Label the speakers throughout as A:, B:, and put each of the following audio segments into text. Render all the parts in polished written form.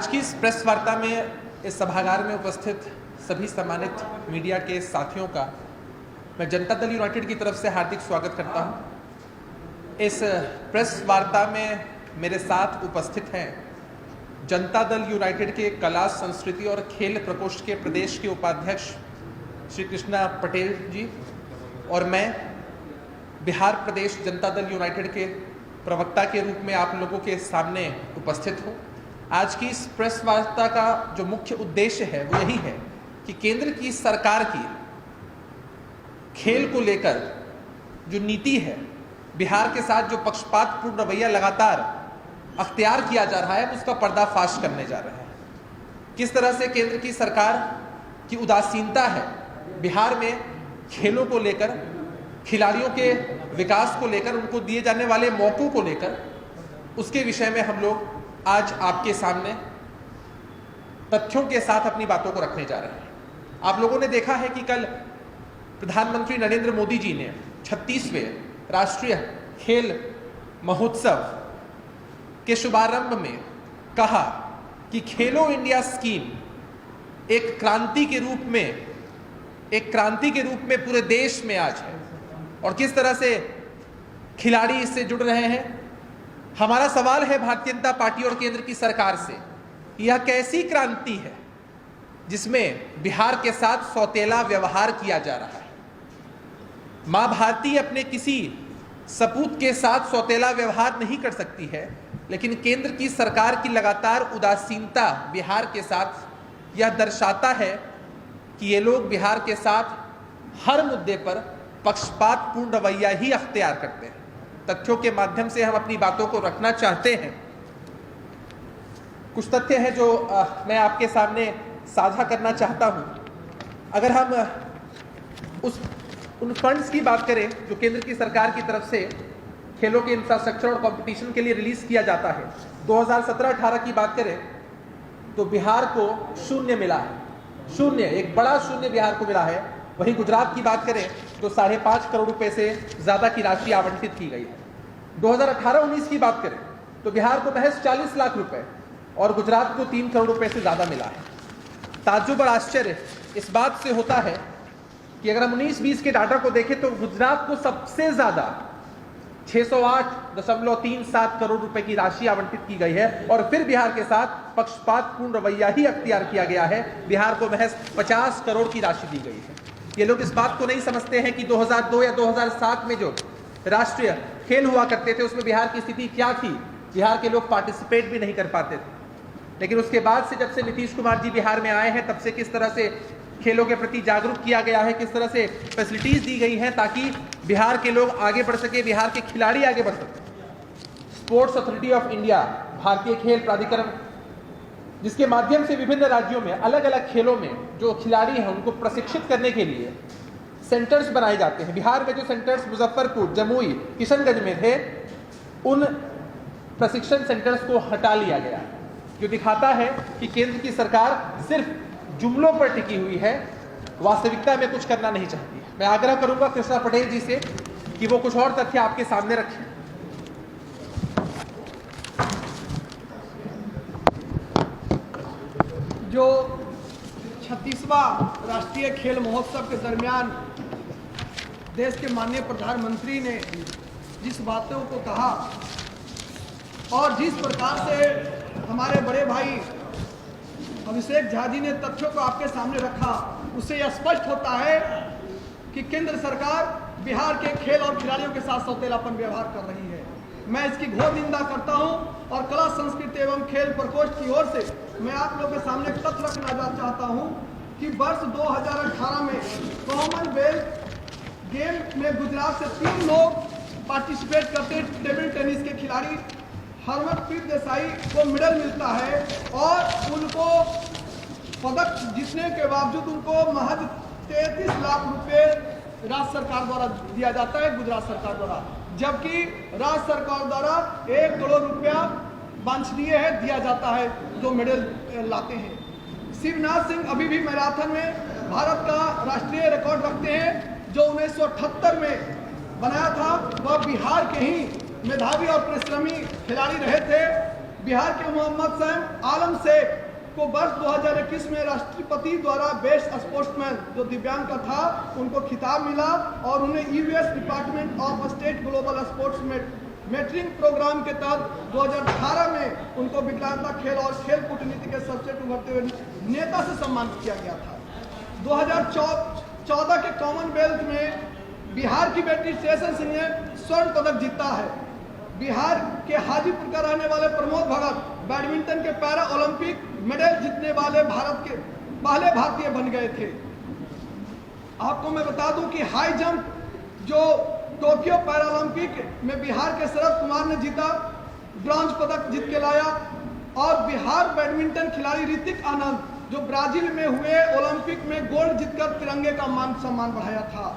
A: आज की इस प्रेस वार्ता में इस सभागार में उपस्थित सभी सम्मानित मीडिया के साथियों का मैं जनता दल यूनाइटेड की तरफ से हार्दिक स्वागत करता हूं। इस प्रेस वार्ता में मेरे साथ उपस्थित हैं जनता दल यूनाइटेड के कला, संस्कृति और खेल प्रकोष्ठ के प्रदेश के उपाध्यक्ष श्री कृष्णा पटेल जी और मैं बिहार प्रदेश जनता दल यूनाइटेड के प्रवक्ता के रूप में आप लोगों के सामने उपस्थित हूँ। आज की इस प्रेस वार्ता का जो मुख्य उद्देश्य है वो यही है कि केंद्र की सरकार की खेल को लेकर जो नीति है, बिहार के साथ जो पक्षपातपूर्ण रवैया लगातार अख्तियार किया जा रहा है, उसका पर्दाफाश करने जा रहे हैं। किस तरह से केंद्र की सरकार की उदासीनता है बिहार में खेलों को लेकर, खिलाड़ियों के विकास को लेकर, उनको दिए जाने वाले मौकों को लेकर, उसके विषय में हम लोग आज आपके सामने तथ्यों के साथ अपनी बातों को रखने जा रहे हैं। आप लोगों ने देखा है कि कल प्रधानमंत्री नरेंद्र मोदी जी ने 36वें राष्ट्रीय खेल महोत्सव के शुभारंभ में कहा कि खेलो इंडिया स्कीम एक क्रांति के रूप में पूरे देश में आज है और किस तरह से खिलाड़ी इससे जुड़ रहे हैं। हमारा सवाल है भारतीय जनता पार्टी और केंद्र की सरकार से, यह कैसी क्रांति है जिसमें बिहार के साथ सौतेला व्यवहार किया जा रहा है। मां भारती अपने किसी सपूत के साथ सौतेला व्यवहार नहीं कर सकती है, लेकिन केंद्र की सरकार की लगातार उदासीनता बिहार के साथ यह दर्शाता है कि ये लोग बिहार के साथ हर मुद्दे पर पक्षपातपूर्ण रवैया ही अख्तियार करते हैं। तथ्यों के माध्यम से हम अपनी बातों को रखना चाहते हैं। कुछ तथ्य हैं जो मैं आपके सामने साझा करना चाहता हूं। अगर हम उन फंड्स की बात करें जो केंद्र की सरकार की तरफ से खेलों के इंफ्रास्ट्रक्चर और कंपटीशन के लिए रिलीज किया जाता है, 2017-18 की बात करें तो बिहार को शून्य मिला है। शून्य, एक बड़ा शून्य बिहार को मिला है। वहीं गुजरात की बात करें तो 5.5 करोड़ रुपए से ज्यादा की राशि आवंटित की गई है। 2018-19 की बात करें तो बिहार को महज 40 लाख रुपए और गुजरात को 3 करोड़ रुपए से ज्यादा मिला है। ताज्जुब और आश्चर्य इस बात से होता है कि अगर हम 19-20 के डाटा को देखें तो गुजरात को सबसे ज्यादा 608.37 करोड़ रुपए की राशि आवंटित की गई है और फिर बिहार के साथ पक्षपातपूर्ण रवैया ही अख्तियार किया गया है। बिहार को महज 50 करोड़ की राशि दी गई है। ये लोग इस बात को नहीं समझते हैं कि 2002 या 2007 में जो राष्ट्रीय खेल हुआ करते थे उसमें बिहार की स्थिति क्या थी। बिहार के लोग पार्टिसिपेट भी नहीं कर पाते थे, लेकिन उसके बाद से जब से नीतीश कुमार जी बिहार में आए हैं तब से किस तरह से खेलों के प्रति जागरूक किया गया है, किस तरह से फैसिलिटीज दी गई हैं ताकि बिहार के लोग आगे बढ़ सके, बिहार के खिलाड़ी आगे बढ़ सके। स्पोर्ट्स अथॉरिटी ऑफ इंडिया, भारतीय खेल प्राधिकरण, जिसके माध्यम से विभिन्न राज्यों में अलग अलग खेलों में जो खिलाड़ी हैं उनको प्रशिक्षित करने के लिए सेंटर्स बनाए जाते हैं। बिहार में जो सेंटर्स मुजफ्फरपुर, जमुई, किशनगंज में थे, उन प्रशिक्षण सेंटर्स को हटा लिया गया, जो दिखाता है कि केंद्र की सरकार सिर्फ जुमलों पर टिकी हुई है, वास्तविकता में कुछ करना नहीं चाहती है। मैं आग्रह करूंगा कृष्णा पटेल जी से कि वो कुछ और तथ्य आपके सामने रखें।
B: जो 36वां राष्ट्रीय खेल महोत्सव के दरमियान देश के माननीय प्रधानमंत्री ने जिस बातों को कहा और जिस प्रकार से हमारे बड़े भाई अभिषेक झा जी ने तथ्यों को आपके सामने रखा, उससे यह स्पष्ट होता है कि केंद्र सरकार बिहार के खेल और खिलाड़ियों के साथ सौतेलापन व्यवहार कर रही है। मैं इसकी घोर निंदा करता हूं और कला, संस्कृति एवं खेल प्रकोष्ठ की ओर से मैं आप लोगों के सामने तथ्य रखना चाहता हूं कि वर्ष 2018 में कॉमनवेल्थ गेम में गुजरात से 3 लोग पार्टिसिपेट करते टेबल टेनिस के खिलाड़ी। हरमनप्रीत देसाई को मेडल मिलता है और उनको पदक जीतने के बावजूद उनको महज 33 लाख रुपए राज्य सरकार द्वारा दिया जाता है, गुजरात सरकार द्वारा, जबकि राज्य सरकार द्वारा 1 करोड़ रुपया वांछनीय है दिया जाता है जो मेडल लाते हैं। शिवनाथ सिंह अभी भी मैराथन में भारत का राष्ट्रीय रिकॉर्ड रखते हैं, जो 1978 में बनाया था। वह बिहार के ही मेधावी और परिश्रमी खिलाड़ी रहे थे। बिहार के मोहम्मद सैम आलम शेख को वर्ष 2021 में राष्ट्रपति द्वारा बेस्ट स्पोर्ट्समैन जो दिव्यांग का था उनको खिताब मिला और उन्हें US department of state global sports mentoring program के तहत 2018 में उनको विकलांगता खेल और खेल कूटनीति के सर्वश्रेष्ठ उभरते हुए नेता से सम्मानित किया गया था। 2014 के कॉमनवेल्थ में बिहार की बेटी शेषन सिंह ने स्वर्ण पदक जीता है। बिहार के हाजीपुर का रहने वाले प्रमोद भगत बैडमिंटन के पैरा ओलंपिक मेडल जीतने वाले भारत के पहले भारतीय बन गए थे। आपको मैं बता दूं कि हाई जंप जो टोक्यो पैरालंपिक में बिहार के शरद कुमार ने जीता, ब्रॉन्ज पदक जीत के लाया। और बिहार बैडमिंटन खिलाड़ी ऋतिक आनंद जो ब्राजील में हुए ओलंपिक में गोल्ड जीतकर तिरंगे का मान सम्मान बढ़ाया था।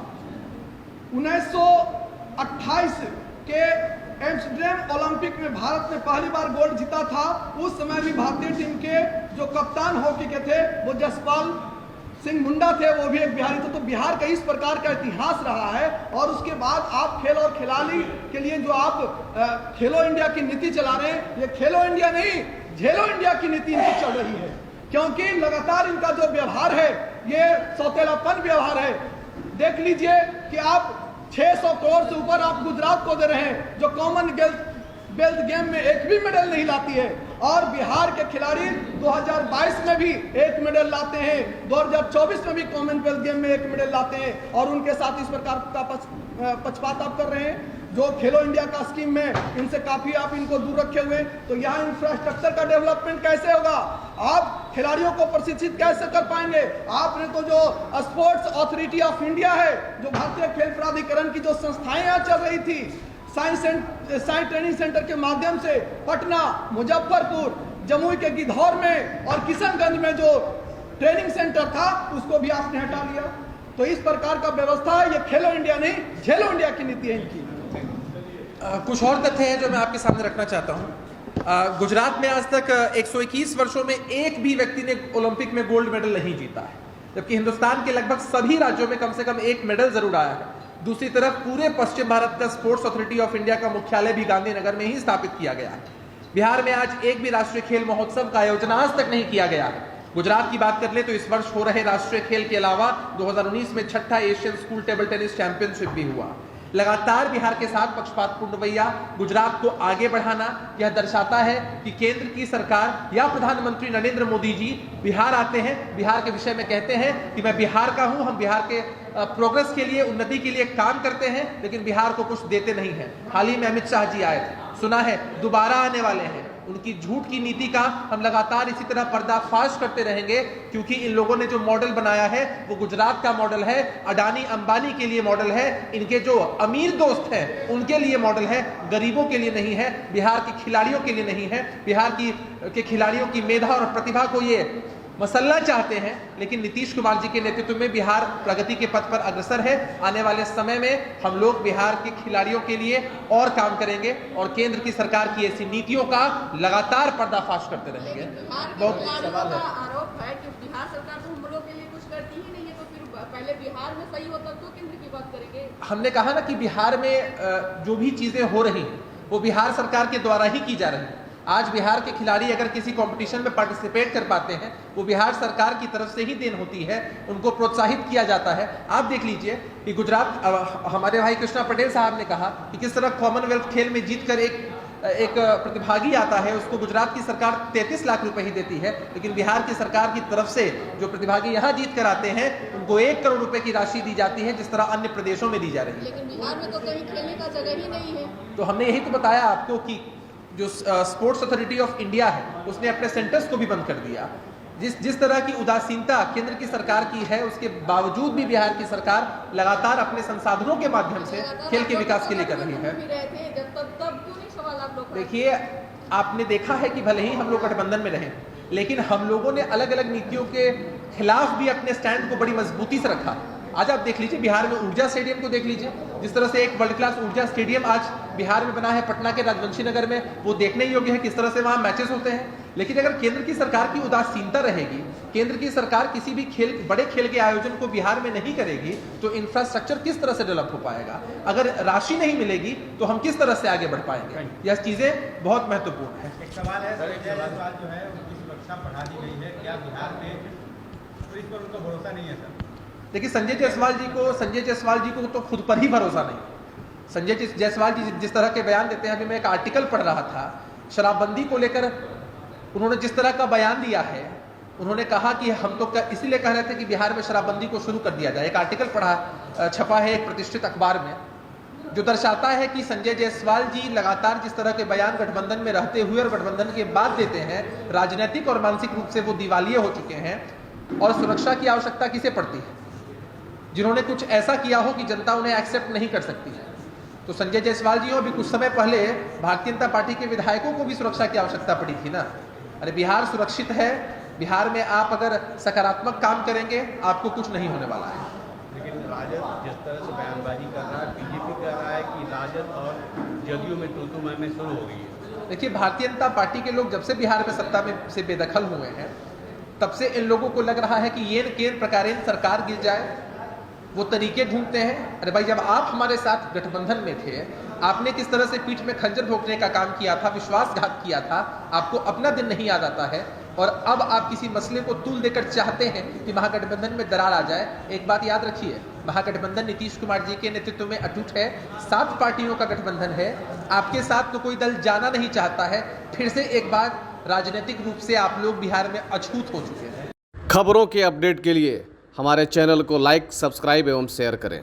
B: 1928 के एम्स्टर्डम ओलंपिक में भारत ने पहली बार गोल्ड जीता था। उस समय भी भारतीय टीम के जो कप्तान हॉकी के थे वो जसपाल सिंह मुंडा थे, वो भी एक बिहारी थे। तो बिहार का इस प्रकार का इतिहास रहा है। और उसके बाद आप खेल और खिलाड़ी के लिए जो आप खेलो इंडिया की नीति चला रहे हैं, ये खेलो इंडिया नहीं झेलो इंडिया की नीति इनकी चल रही है। क्योंकि लगातार इनका जो व्यवहार है ये सौतेलापन व्यवहार है। देख लीजिए कि आप 600 करोड़ से ऊपर आप गुजरात को दे रहे हैं जो कॉमनवेल्थ गेम में एक भी मेडल नहीं लाती है। और बिहार के खिलाड़ी 2022 में भी एक मेडल लाते हैं, 2024 में भी कॉमनवेल्थ गेम में एक मेडल लाते हैं। और उनके साथ इस प्रकार का पक्षपात आप कर रहे हैं जो खेलो इंडिया का स्कीम में इनसे काफी आप इनको दूर रखे हुए। तो यहाँ इंफ्रास्ट्रक्चर का डेवलपमेंट कैसे होगा? आप खिलाड़ियों को प्रशिक्षित कैसे कर पाएंगे? आपने तो जो स्पोर्ट्स अथॉरिटी ऑफ इंडिया है, जो भारतीय खेल प्राधिकरण की जो संस्थाएं यहाँ चल रही थी, साइंस ट्रेनिंग सेंटर के माध्यम से पटना, मुजफ्फरपुर, जमुई के गिद्धौर में और किशनगंज में जो ट्रेनिंग सेंटर था उसको भी आपने हटा लिया। तो इस प्रकार का व्यवस्था है। ये खेलो इंडिया नहीं झेलो इंडिया की नीति है इनकी।
A: कुछ और तथ्य हैं जो मैं आपके सामने रखना चाहता हूं। गुजरात में आज तक 121 वर्षों में एक भी व्यक्ति ने ओलंपिक में गोल्ड मेडल नहीं जीता है, जबकि हिंदुस्तान के लगभग सभी राज्यों में कम से कम एक मेडल जरूर आया है। दूसरी तरफ पूरे पश्चिम भारत का स्पोर्ट्स अथॉरिटी ऑफ इंडिया का मुख्यालय भी गांधीनगर में ही स्थापित किया गया है। बिहार में आज एक भी राष्ट्रीय खेल महोत्सव का आयोजन आज तक नहीं किया गया है। गुजरात की बात कर ले तो इस वर्ष हो रहे राष्ट्रीय खेल के अलावा 2019 में 6ठा Asian school table tennis championship भी हुआ। लगातार बिहार के साथ पक्षपातपूर्ण रवैया गुजरात को आगे बढ़ाना यह दर्शाता है कि केंद्र की सरकार या प्रधानमंत्री नरेंद्र मोदी जी बिहार आते हैं, बिहार के विषय में कहते हैं कि मैं बिहार का हूं, हम बिहार के प्रोग्रेस के लिए, उन्नति के लिए काम करते हैं, लेकिन बिहार को कुछ देते नहीं हैं। हाल ही में अमित शाह जी आए थे, सुना है दोबारा आने वाले हैं। उनकी झूठ की नीति का हम लगातार इसी तरह पर्दाफाश करते रहेंगे, क्योंकि इन लोगों ने जो मॉडल बनाया है वो गुजरात का मॉडल है, अडानी अंबानी के लिए मॉडल है, इनके जो अमीर दोस्त हैं उनके लिए मॉडल है, गरीबों के लिए नहीं है, बिहार के खिलाड़ियों के लिए नहीं है। बिहार के खिलाड़ियों की मेधा और प्रतिभा को ये मसल्ला चाहते हैं, लेकिन नीतीश कुमार जी के नेतृत्व में बिहार प्रगति के पथ पर अग्रसर है। आने वाले समय में हम लोग बिहार के खिलाड़ियों के लिए और काम करेंगे और केंद्र की सरकार की ऐसी नीतियों का लगातार पर्दाफाश करते रहेंगे।
C: बहुत सवाल है। आरोप है कि बिहार सरकार तो हम लोगों के लिए कुछ करती ही नहीं है, तो फिर पहले बिहार में सही होता तो केंद्र की बात करेंगे।
A: हमने कहा ना कि बिहार में जो भी चीजें हो रही हैं वो बिहार सरकार के द्वारा ही की जा रही है। आज बिहार के खिलाड़ी अगर किसी कंपटीशन में पार्टिसिपेट कर पाते हैं वो बिहार सरकार की तरफ से ही देन होती है, उनको प्रोत्साहित किया जाता है। आप देख लीजिए कि गुजरात, हमारे भाई कृष्णा पटेल साहब ने कहा कि किस तरह कॉमनवेल्थ खेल में जीतकर एक प्रतिभागी आता है, उसको गुजरात की सरकार 33 लाख रुपए ही देती है, लेकिन बिहार की सरकार की तरफ से जो प्रतिभागी यहाँ जीत कर आते हैं उनको 1 करोड़ रुपए की राशि दी जाती है, जिस तरह अन्य प्रदेशों में दी जा रही है।
C: लेकिन बिहार में तो कहीं खेलने का जगह ही नहीं है।
A: तो हमने यही तो बताया आपको कि जो स्पोर्ट्स अथॉरिटी ऑफ इंडिया है उसने अपने सेंटर्स को भी बंद कर दिया। जिस तरह की उदासीनता केंद्र की सरकार की है, उसके बावजूद भी बिहार की सरकार लगातार अपने संसाधनों के माध्यम से खेल के विकास के लिए कर रही है। देखिए, आपने देखा है कि भले ही हम लोग गठबंधन में रहे, लेकिन हम लोगों ने अलग अलग नीतियों के खिलाफ भी अपने स्टैंड को बड़ी मजबूती से रखा। आज आप देख लीजिए बिहार में ऊर्जा स्टेडियम को देख लीजिए, जिस तरह से एक वर्ल्ड क्लास ऊर्जा स्टेडियम आज बिहार में बना है, पटना के राजवंशी नगर में, वो देखने योग्य है किस तरह से वहां मैचेस होते हैं। लेकिन अगर केंद्र की सरकार की उदासीनता रहेगी, केंद्र की सरकार किसी भी बड़े खेल के आयोजन को बिहार में नहीं करेगी, तो इंफ्रास्ट्रक्चर किस तरह से डेवलप हो पाएगा? अगर राशि नहीं मिलेगी तो हम किस तरह से आगे बढ़ पाएंगे? यह चीजें बहुत महत्वपूर्ण है।
D: एक सवाल है, संजय जायसवाल जो है उनकी सुरक्षा बढ़ा दी गई है, क्या बिहार में पुलिस पर उनका भरोसा नहीं है सर?
A: देखिए, संजय जायसवाल जी को तो खुद पर ही भरोसा नहीं। संजय जायसवाल जी जिस तरह के बयान देते हैं, अभी मैं एक आर्टिकल पढ़ रहा था शराबबंदी को लेकर, उन्होंने जिस तरह का बयान दिया है, उन्होंने कहा कि हम तो इसीलिए कह रहे थे कि बिहार में शराबबंदी को शुरू कर दिया जाए। एक आर्टिकल छपा है एक प्रतिष्ठित अखबार में, जो दर्शाता है कि संजय जायसवाल जी लगातार जिस तरह के बयान गठबंधन में रहते हुए और गठबंधन के बाद देते हैं, राजनीतिक और मानसिक रूप से वो दिवालिये हो चुके हैं। और सुरक्षा की आवश्यकता किसे पड़ती है? जिन्होंने कुछ ऐसा किया हो कि जनता उन्हें एक्सेप्ट नहीं कर सकती है। तो संजय जायसवाल जी हो, अभी कुछ समय पहले भारतीय जनता पार्टी के विधायकों को भी सुरक्षा की आवश्यकता पड़ी थी ना। अरे बिहार सुरक्षित है, बिहार में आप अगर सकारात्मक काम करेंगे आपको कुछ नहीं होने वाला है।
D: लेकिन राजद जिस तरह से बयानबाजी कर रहा है, बीजेपी कह रहा है कि राजद और जदयू में तू-तू मैं शुरू हो गई है।
A: देखिए, भारतीय जनता पार्टी के लोग जब से बिहार में सत्ता में से बेदखल हुए हैं, तब से इन लोगों को लग रहा है कि ये केंद्र प्रकारेण सरकार गिर जाए, वो तरीके ढूंढते हैं। अरे भाई, जब आप हमारे साथ गठबंधन में थे, आपने किस तरह से पीठ में खंजर भोंकने का काम किया था, विश्वासघात किया था, आपको अपना दिन नहीं याद आता है। और अब आप किसी मसले को तूल देकर चाहते हैं कि महागठबंधन में दरार आ जाए। एक बात याद रखिए, महागठबंधन नीतीश कुमार जी के नेतृत्व में अटूट है, 7 पार्टियों का गठबंधन है। आपके साथ तो कोई दल जाना नहीं चाहता है। फिर से एक बार राजनीतिक रूप से आप लोग बिहार में अछूत हो चुके हैं।
E: खबरों के अपडेट के लिए हमारे चैनल को लाइक, सब्सक्राइब एवं शेयर करें।